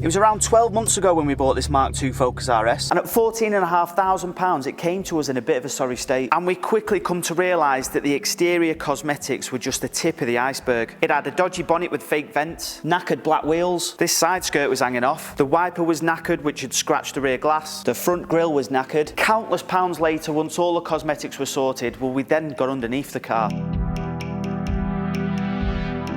It was around 12 months ago when we bought this Mark II Focus RS, and at £14,500 it came to us in a bit of a sorry state, and we quickly come to realise that the exterior cosmetics were just the tip of the iceberg. It had a dodgy bonnet with fake vents, knackered black wheels, this side skirt was hanging off, the wiper was knackered which had scratched the rear glass, the front grille was knackered. Countless pounds later, once all the cosmetics were sorted, well, we then got underneath the car.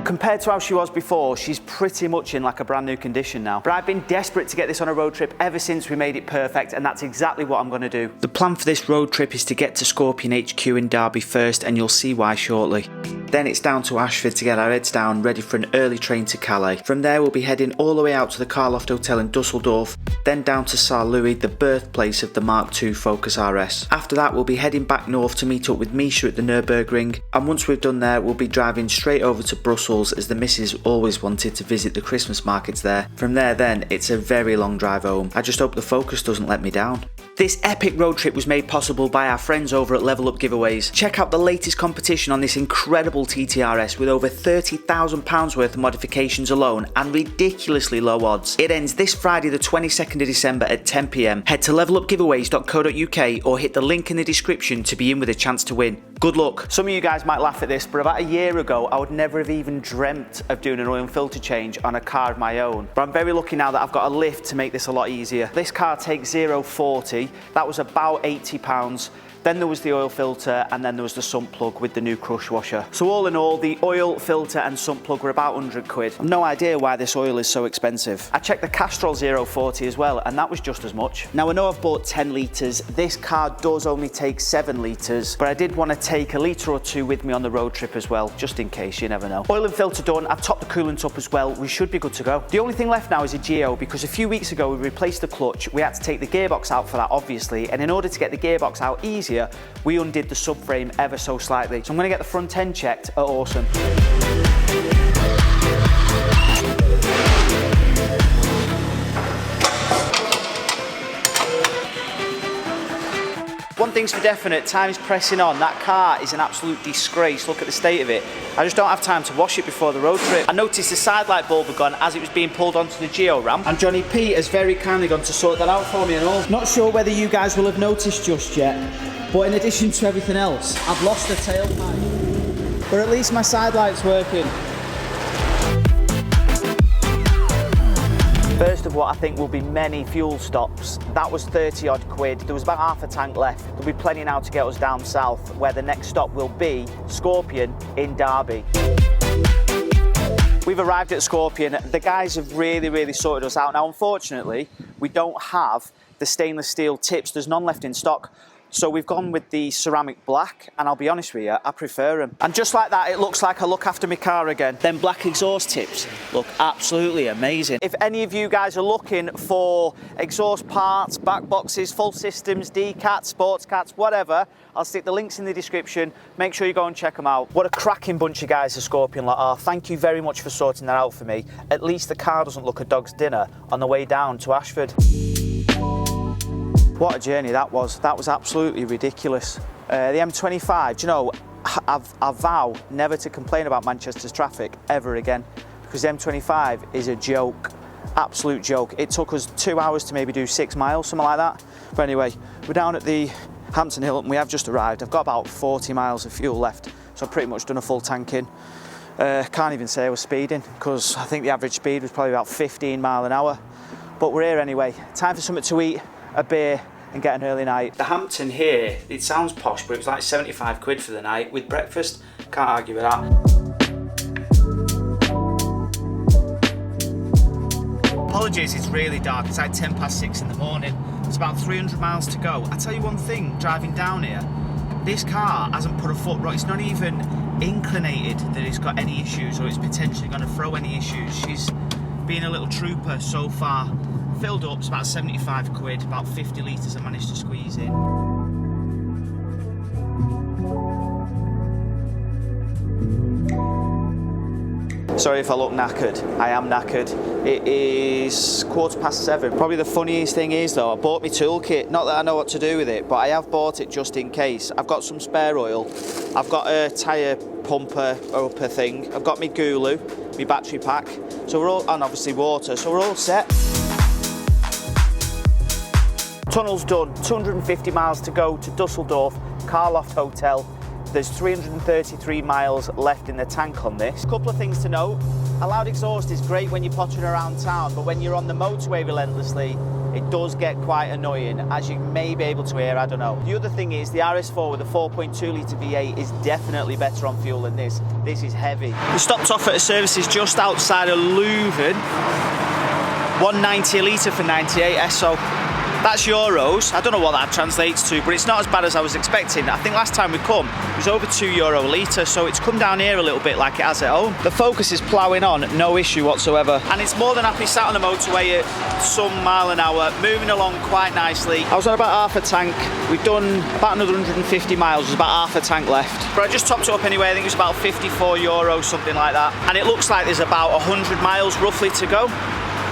Compared to how she was before, she's pretty much in like a brand new condition now. But I've been desperate to get this on a road trip ever since we made it perfect, and that's exactly what I'm going to do. The plan for this road trip is to get to Scorpion HQ in Derby first, and you'll see why shortly. Then it's down to Ashford to get our heads down, ready for an early train to Calais. From there we'll be heading all the way out to the Car Loft Hotel in Dusseldorf, then down to Saarlouis, the birthplace of the Mark II Focus RS. After that we'll be heading back north to meet up with Misha at the Nurburgring, and once we've done there we'll be driving straight over to Brussels, as the missus always wanted to visit the Christmas markets there. From there then it's a very long drive home. I just hope the Focus doesn't let me down. This epic road trip was made possible by our friends over at Level Up Giveaways. Check out the latest competition on this incredible TTRS with over £30,000 worth of modifications alone and ridiculously low odds. It ends this Friday the 22nd of December at 10 PM. Head to levelupgiveaways.co.uk or hit the link in the description to be in with a chance to win. Good luck. Some of you guys might laugh at this, but about a year ago I would never have even dreamt of doing an oil and filter change on a car of my own. But I'm very lucky now that I've got a lift to make this a lot easier. This car takes 0-40. That was about £80. Then there was the oil filter, and then there was the sump plug with the new crush washer. So all in all, the oil filter and sump plug were about 100 quid. I've no idea why this oil is so expensive. I checked the Castrol 040 as well, and that was just as much. Now I know I've bought 10 litres. This car does only take 7 litres, but I did want to take a litre or two with me on the road trip as well, just in case, you never know. Oil and filter done. I've topped the coolant up as well. We should be good to go. The only thing left now is a geo, because a few weeks ago we replaced the clutch. We had to take the gearbox out for that, obviously, and in order to get the gearbox out easier, we undid the subframe ever so slightly. So I'm going to get the front end checked at Awesome. One thing's for definite, time is pressing on. That car is an absolute disgrace. Look at the state of it. I just don't have time to wash it before the road trip. I noticed the side light bulb had gone as it was being pulled onto the geo ramp, and Johnny P has very kindly gone to sort that out for me and all. Not sure whether you guys will have noticed just yet, but in addition to everything else, I've lost the tailpipe. But at least my side light's working. First of what I think will be many fuel stops. That was 30 odd quid. There was about half a tank left. There'll be plenty now to get us down south, where the next stop will be Scorpion in Derby. We've arrived at Scorpion. The guys have really sorted us out. Now, unfortunately, we don't have the stainless steel tips. There's none left in stock. So we've gone with the ceramic black, and I'll be honest with you, I prefer them. And just like that, it looks like I look after my car again. Them black exhaust tips look absolutely amazing. If any of you guys are looking for exhaust parts, back boxes, full systems, D-cats, sports cats, whatever, I'll stick the links in the description. Make sure you go and check them out. What a cracking bunch of guys the Scorpion lot are. Thank you very much for sorting that out for me. At least the car doesn't look a dog's dinner on the way down to Ashford. What a journey that was. That was absolutely ridiculous. The M25, do you know, I vow never to complain about Manchester's traffic ever again, because the M25 is a joke, absolute joke. It took us 2 hours to maybe do 6 miles, something like that. But anyway, we're down at the Hampton Hill and we have just arrived. I've got about 40 miles of fuel left, so I've pretty much done a full tank in. Can't even say I was speeding, because I think the average speed was probably about 15 miles an hour. But we're here anyway. Time for something to eat, a beer, and get an early night. The Hampton here, it sounds posh, but it was like 75 quid for the night with breakfast. Can't argue with that. Apologies, it's really dark. It's like 10 past 6 in the morning. It's about 300 miles to go. I tell you one thing, driving down here, this car hasn't put a foot right. It's not even inclinated that it's got any issues or it's potentially going to throw any issues. She's been a little trooper so far. Filled up, it's about 75 quid, about 50 litres I managed to squeeze in. Sorry if I look knackered, I am knackered. It is 7:15. Probably the funniest thing is though, I bought my toolkit, not that I know what to do with it, but I have bought it just in case. I've got some spare oil, I've got a tyre pumper upper thing, I've got my Gulu, my battery pack, so we're all, and obviously water, so we're all set. Tunnel's done, 250 miles to go to Dusseldorf, car loft hotel. There's 333 miles left in the tank on this. A couple of things to note. A loud exhaust is great when you're pottering around town, but when you're on the motorway relentlessly, it does get quite annoying, as you may be able to hear, I don't know. The other thing is the RS4 with a 4.2 litre V8 is definitely better on fuel than this. This is heavy. We stopped off at a services just outside of Leuven. 190 a litre for 98 Esso. That's euros. I don't know what that translates to, but it's not as bad as I was expecting. I think last time we come, it was over €2 a litre, so it's come down here a little bit like it has at home. The Focus is ploughing on, no issue whatsoever. And it's more than happy sat on the motorway at some mile an hour, moving along quite nicely. I was on about half a tank. We've done about another 150 miles. There's about half a tank left. But I just topped it up anyway. I think it was about €54, something like that. And it looks like there's about 100 miles roughly to go.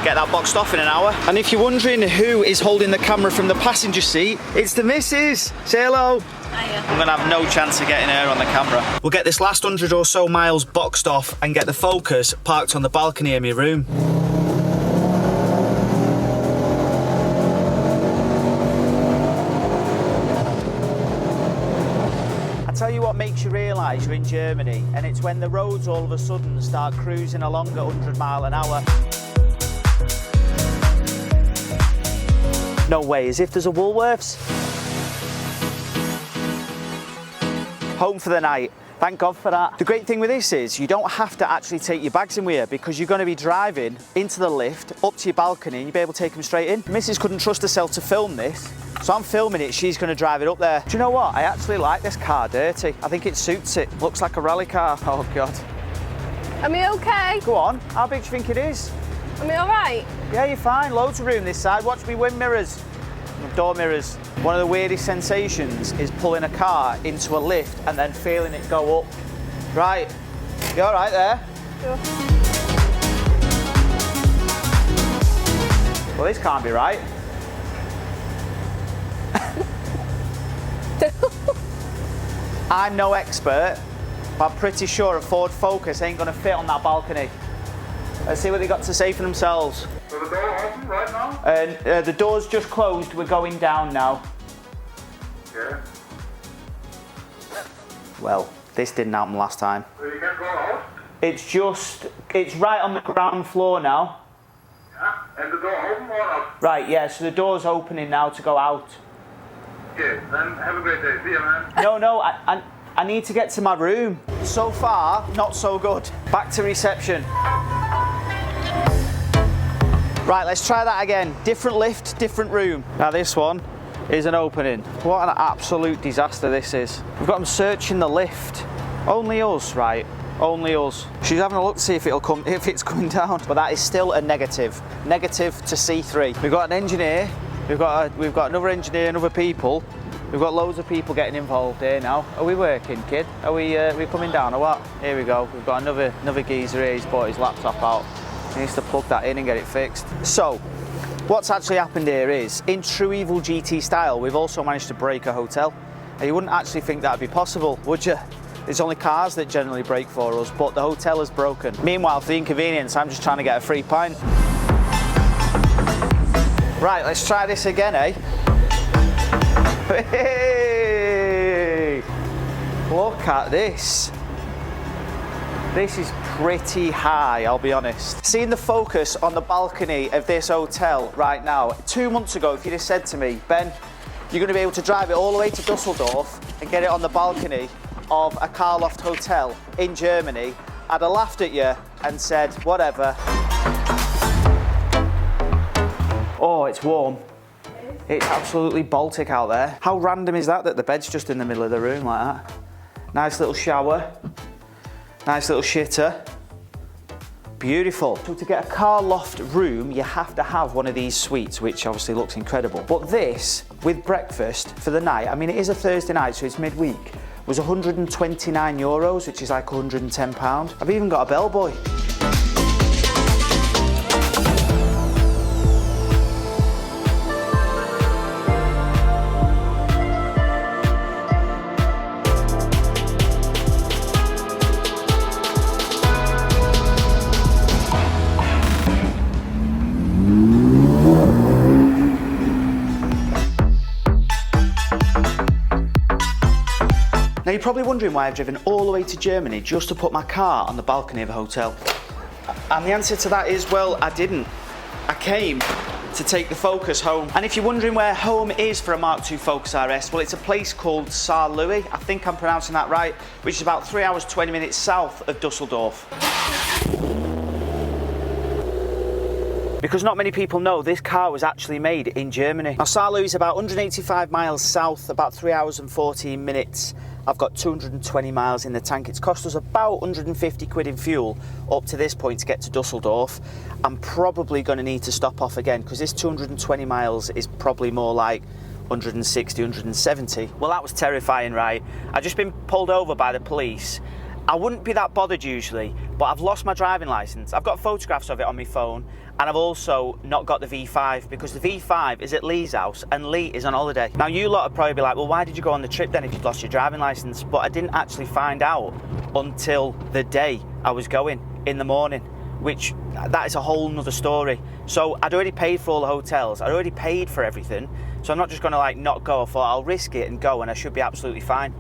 Get that boxed off in an hour. And if you're wondering who is holding the camera from the passenger seat, it's the missus. Say hello. Hiya. I'm gonna have no chance of getting her on the camera. We'll get this last 100 or so miles boxed off and get the Focus parked on the balcony in my room. I tell you what makes you realise you're in Germany, and it's when the roads all of a sudden start cruising along at 100 miles an hour. No way, as if there's a Woolworths. Home for the night. Thank God for that. The great thing with this is you don't have to actually take your bags in with you, because you're going to be driving into the lift up to your balcony and you'll be able to take them straight in. Mrs. couldn't trust herself to film this, so I'm filming it. She's going to drive it up there. Do you know what? I actually like this car dirty. I think it suits it. Looks like a rally car. Oh God. Am I okay? Go on. How big do you think it is? Am I alright? Yeah, you're fine. Loads of room this side. Watch me wind mirrors. Door mirrors. One of the weirdest sensations is pulling a car into a lift and then feeling it go up. Right. You all right there? Sure. Well, this can't be right. I'm no expert, but I'm pretty sure a Ford Focus ain't gonna fit on that balcony. Let's see what they got to say for themselves. So the door open right now? And the door's just closed. We're going down now. Yeah. Well, this didn't happen last time. So you can go out? It's right on the ground floor now. Yeah. And the door open or not? Right, yeah, so the door's opening now to go out. Okay, then have a great day. See you, man. No, I need to get to my room. So far, not so good. Back to reception. Right, let's try that again. Different lift, different room. Now this one is an opening. What an absolute disaster this is. We've got them searching the lift. Only us, right? Only us. She's having a look to see if it's coming down. But that is still a negative. Negative to C3. We've got an engineer. We've got another engineer and other people. We've got loads of people getting involved here now. Are we working, kid? Are we coming down or what? Here we go. We've got another geezer here. He's brought his laptop out. He needs to plug that in and get it fixed. So, what's actually happened here is, in true Evil GT style, we've also managed to break a hotel. And you wouldn't actually think that'd be possible, would you? It's only cars that generally break for us, but the hotel is broken. Meanwhile, for the inconvenience, I'm just trying to get a free pint. Right, let's try this again, eh? Hey! Look at this. This is pretty high, I'll be honest. Seeing the Focus on the balcony of this hotel right now, 2 months ago, if you'd have said to me, Ben, you're going to be able to drive it all the way to Dusseldorf and get it on the balcony of a car loft hotel in Germany, I'd have laughed at you and said, whatever. Oh, it's warm. It's absolutely Baltic out there. How random is that the bed's just in the middle of the room like that? Nice little shower. Nice little shitter. Beautiful. So to get a car loft room, you have to have one of these suites, which obviously looks incredible. But this, with breakfast for the night, I mean, it is a Thursday night, so it's midweek, was €129, which is like £110. I've even got a bellboy. Now you're probably wondering why I've driven all the way to Germany just to put my car on the balcony of a hotel. And the answer to that is, well, I didn't. I came to take the Focus home. And if you're wondering where home is for a Mark II Focus RS, well, it's a place called Saarlouis, I think I'm pronouncing that right, which is about 3 hours, 20 minutes south of Dusseldorf. Because not many people know, this car was actually made in Germany. Now, Saarlouis is about 185 miles south, about 3 hours and 14 minutes. I've got 220 miles in the tank. It's cost us about 150 quid in fuel up to this point to get to Dusseldorf. I'm probably going to need to stop off again because this 220 miles is probably more like 160, 170. Well, that was terrifying, right? I've just been pulled over by the police. I wouldn't be that bothered usually, but I've lost my driving licence. I've got photographs of it on my phone, and I've also not got the V5 because the V5 is at Lee's house and Lee is on holiday. Now, you lot would probably be like, well, why did you go on the trip then if you'd lost your driving licence? But I didn't actually find out until the day I was going in the morning, which that is a whole nother story. So I'd already paid for all the hotels. I'd already paid for everything. So I'm not just going to like not go. I thought I'll risk it and go and I should be absolutely fine.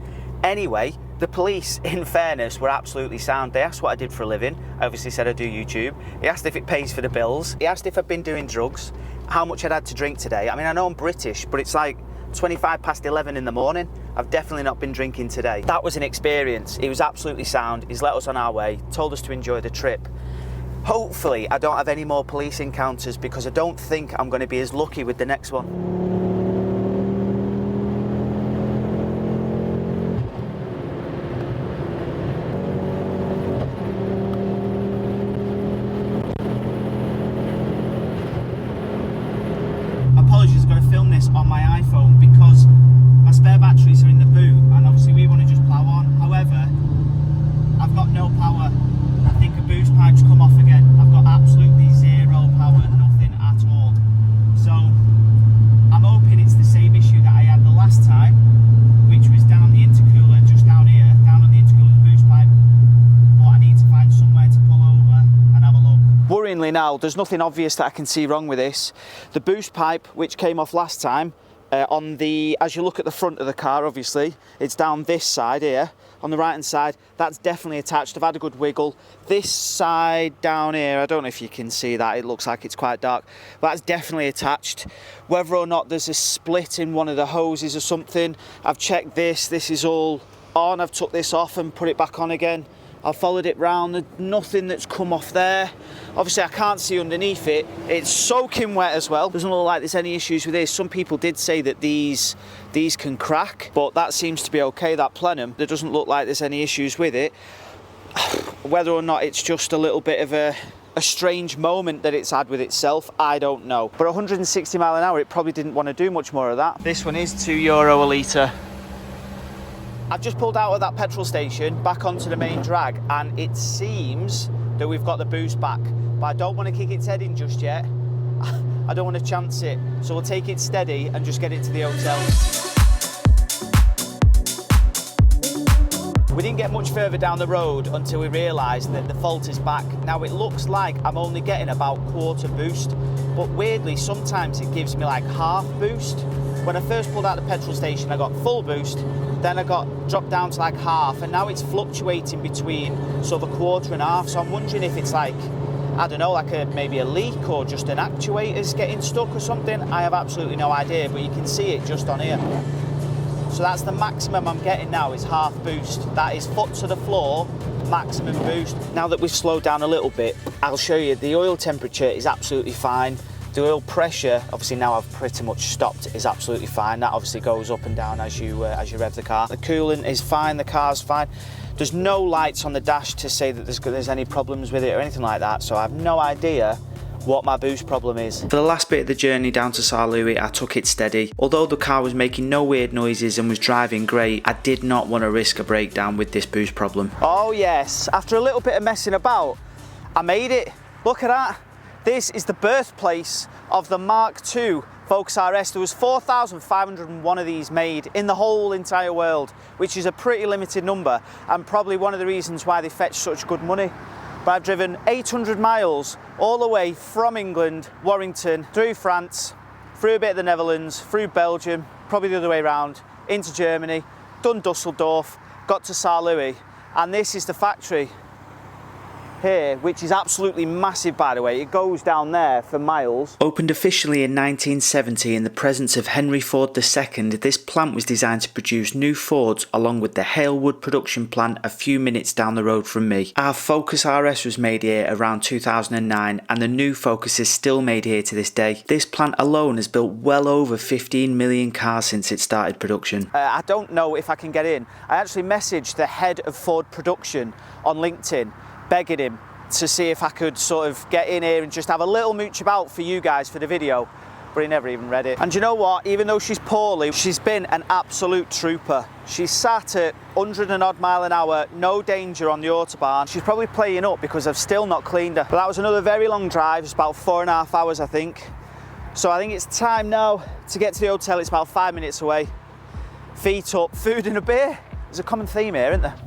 Anyway, the police, in fairness, were absolutely sound. They asked what I did for a living. I obviously said I do YouTube. He asked if it pays for the bills. He asked if I'd been doing drugs, how much I'd had to drink today. I mean, I know I'm British, but it's like 25 past 11 in the morning. I've definitely not been drinking today. That was an experience. He was absolutely sound. He's let us on our way, told us to enjoy the trip. Hopefully, I don't have any more police encounters because I don't think I'm going to be as lucky with the next one. Apologies, I've got to film this on my iPhone because my spare batteries are in the boot and obviously we want to just plough on. However, I've got no power. I think a boost pipe's come off again. I've got absolutely zero power, nothing at all. So I'm hoping it's the same issue that I had the last time, which was down the intercooler, just down here, down on the intercooler, the boost pipe. But I need to find somewhere to pull over and have a look. Worryingly now, there's nothing obvious that I can see wrong with this. The boost pipe, which came off last time, as you look at the front of the car, obviously, it's down this side here, on the right hand side, that's definitely attached. I've had a good wiggle. This side down here, I don't know if you can see that, it looks like it's quite dark, but that's definitely attached. Whether or not there's a split in one of the hoses or something, I've checked this is all on. I've took this off and put it back on again. I've followed it round, there's nothing that's come off there. Obviously I can't see underneath it. It's soaking wet as well. Doesn't look like there's any issues with this. Some people did say that these can crack, but that seems to be okay, that plenum. There doesn't look like there's any issues with it. Whether or not it's just a little bit of a strange moment that it's had with itself, I don't know. But 160 mile an hour, it probably didn't want to do much more of that. This one is €2 a litre. I've just pulled out of that petrol station, back onto the main drag, and it seems that we've got the boost back, but I don't want to kick its head in just yet. I don't want to chance it, so we'll take it steady and just get it to the hotel. We didn't get much further down the road until we realised that the fault is back. Now it looks like I'm only getting about quarter boost, but weirdly sometimes it gives me like half boost. When I first pulled out the petrol station I got full boost, then I got dropped down to like half, and now it's fluctuating between sort of a quarter and half, so I'm wondering if it's like, I don't know, like maybe a leak or just an actuator's getting stuck or something. I have absolutely no idea, but you can see it just on here. So that's the maximum I'm getting now, is half boost. That is foot to the floor, maximum boost. Now that we've slowed down a little bit, I'll show you the oil temperature is absolutely fine. The oil pressure, obviously now I've pretty much stopped, is absolutely fine. That obviously goes up and down as you rev the car. The coolant is fine, the car's fine. There's no lights on the dash to say that there's any problems with it or anything like that, so I have no idea what my boost problem is. For the last bit of the journey down to Saarlouis, I took it steady. Although the car was making no weird noises and was driving great, I did not want to risk a breakdown with this boost problem. Oh yes, after a little bit of messing about, I made it. Look at that. This is the birthplace of the Mark II Focus RS. There was 4,501 of these made in the whole entire world, which is a pretty limited number and probably one of the reasons why they fetch such good money. But I've driven 800 miles all the way from England, Warrington, through France, through a bit of the Netherlands, through Belgium, probably the other way around, into Germany, done Dusseldorf, got to Saarlouis, and this is the factory here, which is absolutely massive, by the way. It goes down there for miles. Opened officially in 1970 in the presence of Henry Ford II, this plant was designed to produce new Fords along with the Halewood production plant a few minutes down the road from me. Our Focus RS was made here around 2009, and the new Focus is still made here to this day. This plant alone has built well over 15 million cars since it started production. I don't know if I can get in. I actually messaged the head of Ford production on LinkedIn, begging him to see if I could sort of get in here and just have a little mooch about for you guys for the video, but he never even read it. And you know what, even though she's poorly, she's been an absolute trooper. She's sat at 100 and odd mile an hour, no danger on the Autobahn. She's probably playing up because I've still not cleaned her. But that was another very long drive, it's about 4.5 hours I think. So I think it's time now to get to the hotel. It's about 5 minutes away. Feet up, food and a beer. There's a common theme here, isn't there?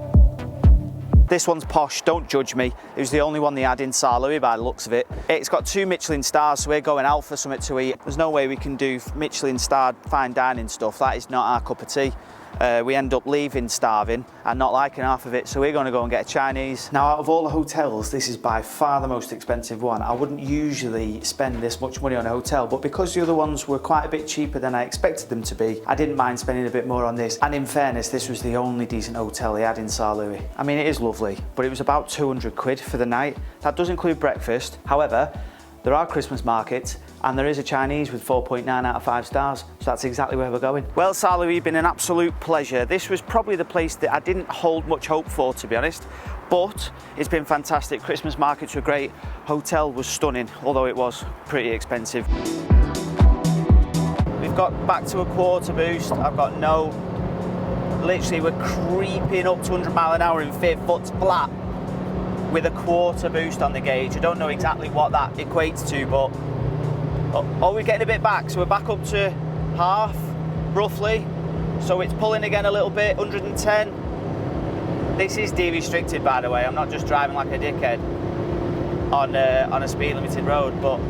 This one's posh, don't judge me. It was the only one they had in Saarlouis by the looks of it. It's got 2 Michelin stars, so we're going out for something to eat. There's no way we can do Michelin starred fine dining stuff. That is not our cup of tea. We end up leaving starving and not liking half of it, so we're going to go and get a Chinese. Now, out of all the hotels, this is by far the most expensive one. I wouldn't usually spend this much money on a hotel, but because the other ones were quite a bit cheaper than I expected them to be, I didn't mind spending a bit more on this. And in fairness, this was the only decent hotel they had in Saarlouis. I mean, it is lovely, but it was about 200 quid for the night. That does include breakfast. However, there are Christmas markets, and there is a Chinese with 4.9 out of 5 stars, so that's exactly where we're going. Well, Saarlouis, been an absolute pleasure. This was probably the place that I didn't hold much hope for, to be honest, but it's been fantastic. Christmas markets were great, hotel was stunning, although it was pretty expensive. We've got back to a quarter boost. I've got literally we're creeping up to 100 mile an hour in 5th foot flat with a quarter boost on the gauge. I don't know exactly what that equates to, but we're getting a bit back, so we're back up to half, roughly. So it's pulling again a little bit, 110. This is de-restricted, by the way. I'm not just driving like a dickhead on a speed limited road, but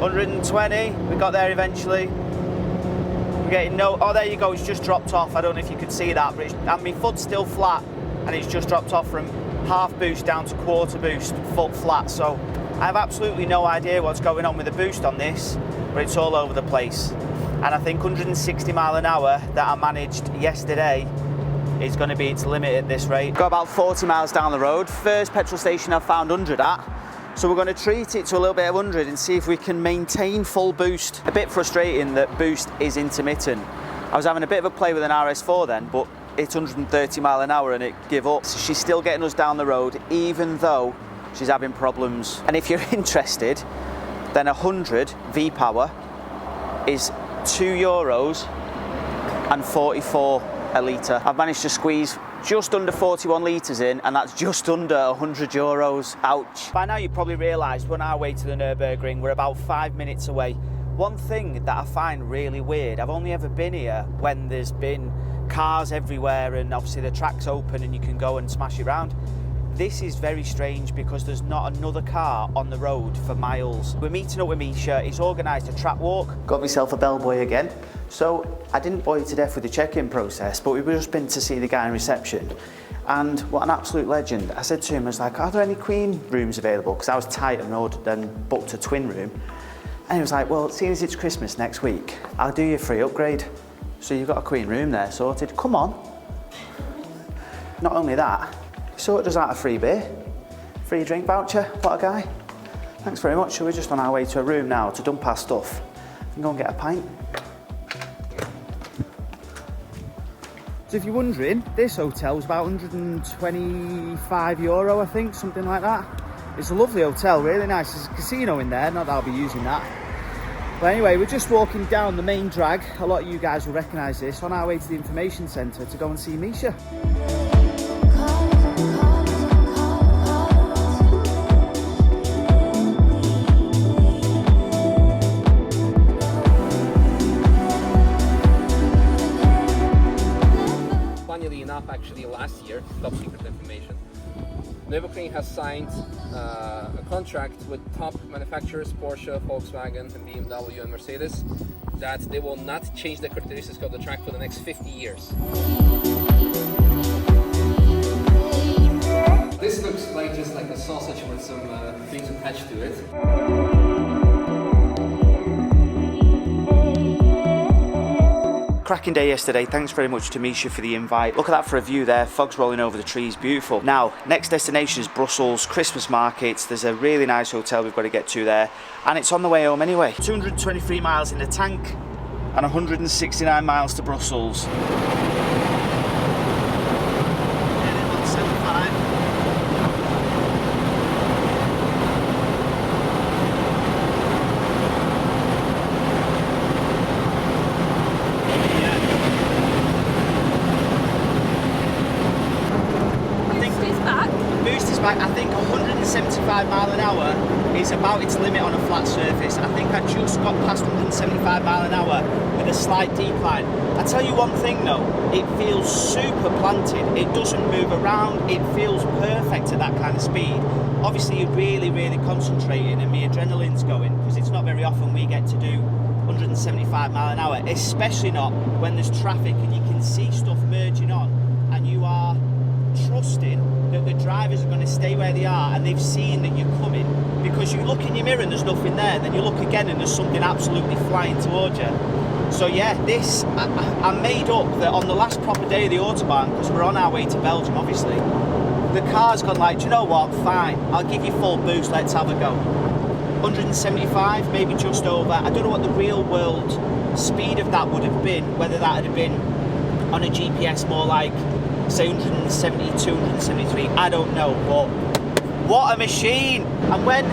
120, we got there eventually. We're getting oh, there you go, it's just dropped off. I don't know if you could see that, but and my foot's still flat, and it's just dropped off from half boost down to quarter boost, foot flat. So I have absolutely no idea what's going on with the boost on this, but it's all over the place. And I think 160 mile an hour that I managed yesterday is going to be its limit at this rate. Got about 40 miles down the road. First petrol station I've found 100 at. So we're going to treat it to a little bit of 100 and see if we can maintain full boost. A bit frustrating that boost is intermittent. I was having a bit of a play with an RS4 then, but it's 130 mile an hour and it give up. So she's still getting us down the road, even though she's having problems. And if you're interested, then 100 V-Power is €2.44 a litre. I've managed to squeeze just under 41 litres in, and that's just under €100. Ouch. By now you probably realised we're on our way to the Nurburgring. We're about 5 minutes away. One thing that I find really weird, I've only ever been here when there's been cars everywhere and obviously the track's open and you can go and smash it around. This is very strange because there's not another car on the road for miles. We're meeting up with Misha, he's organised a track walk. Got myself a bellboy again. So I didn't bore you to death with the check-in process, but we've just been to see the guy in reception. And what an absolute legend. I said to him, I was like, are there any queen rooms available? Because I was tight and then booked a twin room. And he was like, well, seeing as it's Christmas next week, I'll do you a free upgrade. So you've got a queen room there sorted. Come on. Not only that, he sorted us out a free beer, free drink voucher. What a guy. Thanks very much. So we're just on our way to a room now to dump our stuff and go and get a pint. So if you're wondering, this hotel was about €125, I think, something like that. It's a lovely hotel, really nice. There's a casino in there, not that I'll be using that. But anyway, we're just walking down the main drag. A lot of you guys will recognise this, on our way to the information centre to go and see Misha. Funnily enough, actually last year, top secret information, Nurburgring has signed a contract with top manufacturers, Porsche, Volkswagen, and BMW and Mercedes, that they will not change the characteristics of the track for the next 50 years. This looks like just like a sausage with some things attached to it. Cracking day yesterday. Thanks very much to Misha for the invite. Look at that for a view there. Fog's rolling over the trees. Beautiful. Now, next destination is Brussels, Christmas markets. There's a really nice hotel we've got to get to there. And it's on the way home anyway. 223 miles in the tank and 169 miles to Brussels. I think 175 mile an hour is about its limit on a flat surface. I think I just got past 175 mile an hour with a slight decline. I tell you one thing though, it feels super planted. It doesn't move around. It feels perfect at that kind of speed. Obviously you're really concentrating and my adrenaline's going because it's not very often we get to do 175 mile an hour, especially not when there's traffic and you can see stuff merging on and you are trusting that the drivers are going to stay where they are and they've seen that you're coming, because you look in your mirror and there's nothing there, then you look again and there's something absolutely flying towards you. So yeah, this I made up that on the last proper day of the Autobahn, because we're on our way to Belgium obviously, the car's gone like, do you know what, fine, I'll give you full boost, let's have a go. 175, maybe just over. I don't know what the real world speed of that would have been, whether that had been on a GPS more like say 172, 173, I don't know, but what a machine. And when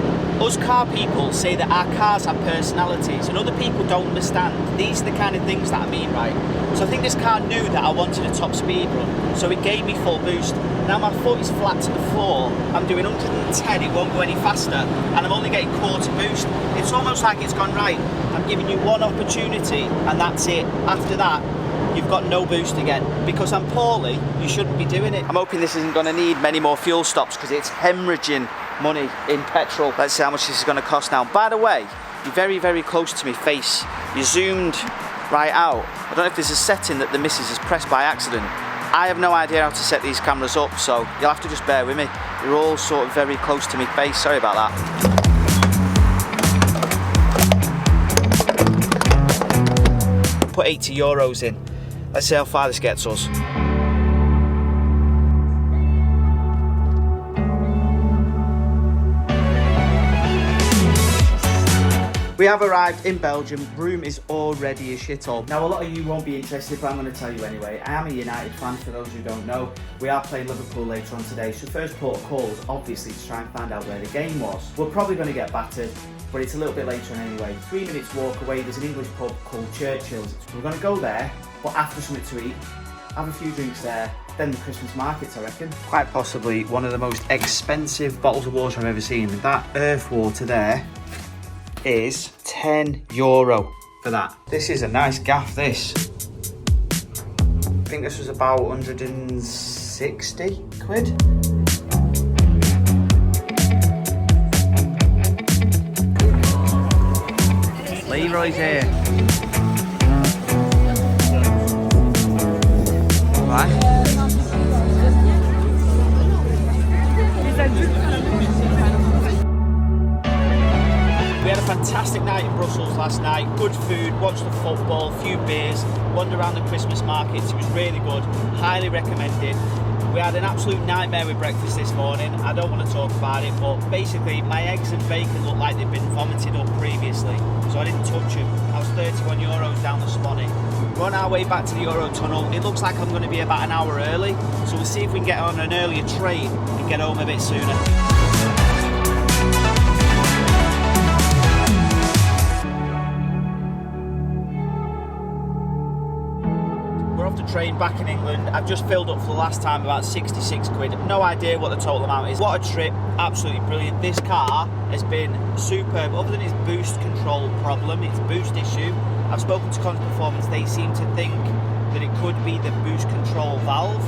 us car people say that our cars have personalities and other people don't understand, these are the kind of things that I mean, right? So I think this car knew that I wanted a top speed run, so it gave me full boost. Now my foot is flat to the floor, I'm doing 110, it won't go any faster, and I'm only getting quarter boost. It's almost like it's gone, right, I'm giving you one opportunity and that's it. After that, you've got no boost again. Because I'm poorly, you shouldn't be doing it. I'm hoping this isn't going to need many more fuel stops because it's hemorrhaging money in petrol. Let's see how much this is going to cost now. By the way, you're very close to my face. You zoomed right out. I don't know if there's a setting that the missus has pressed by accident. I have no idea how to set these cameras up, so you'll have to just bear with me. You're all sort of very close to my face. Sorry about that. Put €80 in. Let's see how far this gets us. We have arrived in Belgium. Room is already a shithole. Now, a lot of you won't be interested, but I'm going to tell you anyway. I am a United fan, for those who don't know. We are playing Liverpool later on today, so first port of call is obviously to try and find out where the game was. We're probably going to get battered, but it's a little bit later on anyway. 3 minutes walk away, there's an English pub called Churchill's. We're going to go there, but after something to eat, have a few drinks there, then the Christmas markets, I reckon. Quite possibly one of the most expensive bottles of water I've ever seen. That earth water there is €10 for that. This is a nice gaff, this. I think this was about 160 quid. Leroy's here. Right. We had a fantastic night in Brussels last night. Good food, watched the football, a few beers, wandered around the Christmas markets. It was really good. Highly recommended. We had an absolute nightmare with breakfast this morning. I don't want to talk about it, but basically my eggs and bacon looked like they'd been vomited up previously, so I didn't touch them. I was €31 down the Swanee. We're on our way back to the Eurotunnel. It looks like I'm going to be about an hour early, so we'll see if we can get on an earlier train and get home a bit sooner. Train back in England. I've just filled up for the last time about 66 quid. No idea what the total amount is. What a trip, absolutely brilliant. This car has been superb, other than its boost control problem, its boost issue. I've spoken to Cons Performance, they seem to think that it could be the boost control valve.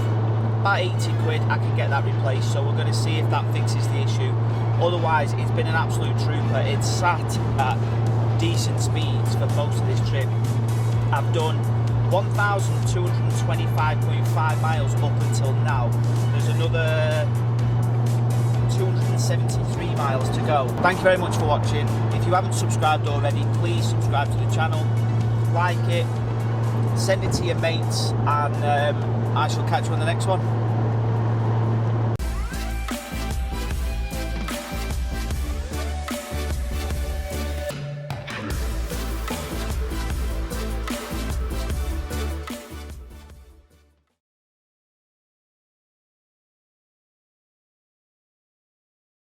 About 80 quid, I can get that replaced, so we're going to see if that fixes the issue. Otherwise, it's been an absolute trooper. It's sat at decent speeds for most of this trip. I've done 1,225.5 miles up until now. There's another 73 miles to go. Thank you very much for watching. If you haven't subscribed already, please subscribe to the channel, like it, send it to your mates, and I shall catch you on the next one.